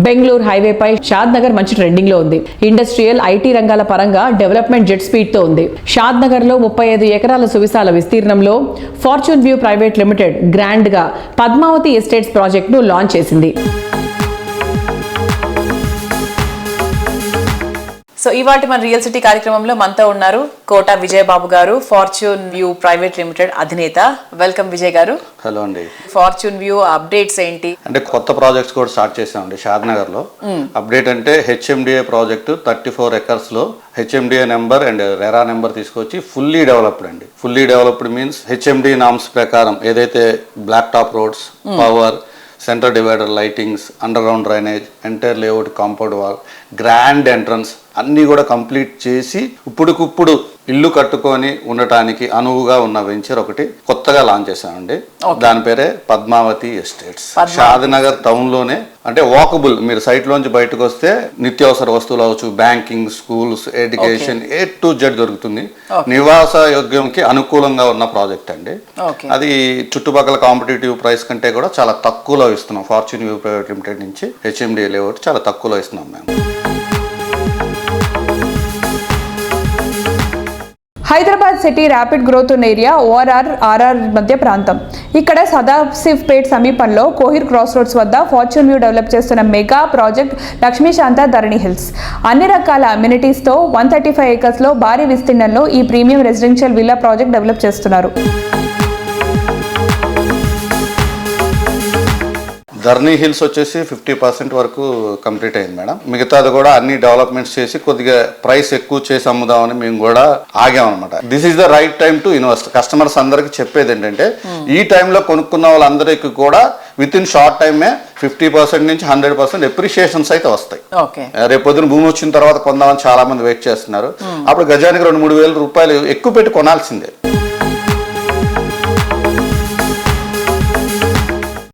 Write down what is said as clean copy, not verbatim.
బెంగళూరు హైవేపై షాద్ నగర్ మంచి ట్రెండింగ్ లో ఉంది. ఇండస్ట్రియల్ ఐటీ రంగాల పరంగా డెవలప్మెంట్ జెట్ స్పీడ్ తో ఉంది. షాద్ నగర్ లో 35 ఎకరాల సువిశాల విస్తీర్ణంలో fortune view private limited grand గా పద్మావతి ఎస్టేట్స్ ప్రాజెక్ట్ ను లాంచ్ చేసింది. సో ఇవాటి మన రియల్ సిటీ కార్యక్రమంలో మనతో ఉన్నారు కోట విజయబాబు గారు, ఫార్చ్యూన్ వ్యూ ప్రైవేట్ లిమిటెడ్ అధినేత. వెల్కమ్ విజయ్ గారు. హలో అండి. ఫార్చ్యూన్ వ్యూ అప్డేట్స్ ఏంటి? అంటే కొత్త ప్రాజెక్ట్స్ కూడా స్టార్ట్ చేసామండి షాద్ నగర్ లో. అప్డేట్ అంటే హెచ్ఎండిఏ ప్రాజెక్టు 34 ఎకర్స్ లో HMDA number and RERA number తీసుకొచ్చి ఫుల్లీ డెవలప్డ్ అండి. Fully developed means HMD norms ప్రకారం ఏదైతే black top roads, power, centre divider lightings, underground drainage, entire layout, compound wall, grand entrance అన్నీ కూడా complete చేసి ఇప్పుడుకిప్పుడు ఇల్లు కట్టుకొని ఉండటానికి అనువుగా ఉన్న వెంచర్ ఒకటి కొత్తగా లాంచ్ చేశామండి. దాని పేరే పద్మావతి ఎస్టేట్స్. షాద్ నగర్ టౌన్ లోనే, అంటే వాకబుల్, మీరు సైట్ లోంచి బయటకు వస్తే నిత్యావసర వస్తువులు అవచ్చు, banking, schools, education A to Z దొరుకుతుంది. నివాస యోగ్యంకి అనుకూలంగా ఉన్న ప్రాజెక్ట్ అండి. అది చుట్టుపక్కల కాంపిటేటివ్ ప్రైస్ కంటే కూడా చాలా తక్కువలో ఇస్తున్నాం. ఫార్చ్యూన్ వ్యూ ప్రైవేట్ లిమిటెడ్ నుంచి హెచ్ఎండి లేఅవుట్ చాలా తక్కువలో ఇస్తున్నాం మేము. హైదరాబాద్ సిటీ ర్యాపిడ్ గ్రోత్ ఉన్న ఏరియా ORR మధ్య ప్రాంతం. ఇక్కడ సదాశివ్పేట్ సమీపంలో కోహిర్ క్రాస్ రోడ్స్ వద్ద ఫార్చ్యూన్ వ్యూ డెవలప్ చేస్తున్న మెగా ప్రాజెక్ట్ లక్ష్మీశాంత ధరణి హిల్స్. అన్ని రకాల అమ్యూనిటీస్తో 135 ఏకర్స్లో భారీ విస్తీర్ణంలో ఈ premium residential villa project develop చేస్తున్నారు. ధర్నీ హిల్స్ వచ్చేసి 50% వరకు కంప్లీట్ అయింది మేడం. మిగతాది కూడా అన్ని డెవలప్మెంట్స్ చేసి కొద్దిగా ప్రైస్ ఎక్కువ చేసి అమ్ముదామని మేము కూడా ఆగామన్నమాట. This is the right time to invest. Customers అందరికి చెప్పేది ఏంటంటే ఈ టైంలో కొనుక్కున్న వాళ్ళందరికీ కూడా విత్ ఇన్ షార్ట్ టైమే 50% నుంచి 100% ఎప్రిషియేషన్స్ అయితే వస్తాయి. రేపు పొద్దున భూమి వచ్చిన తర్వాత కొందామని చాలా మంది వెయిట్ చేస్తున్నారు. అప్పుడు గజానికి 2-3 వేల రూపాయలు ఎక్కువ పెట్టి కొనాల్సిందే.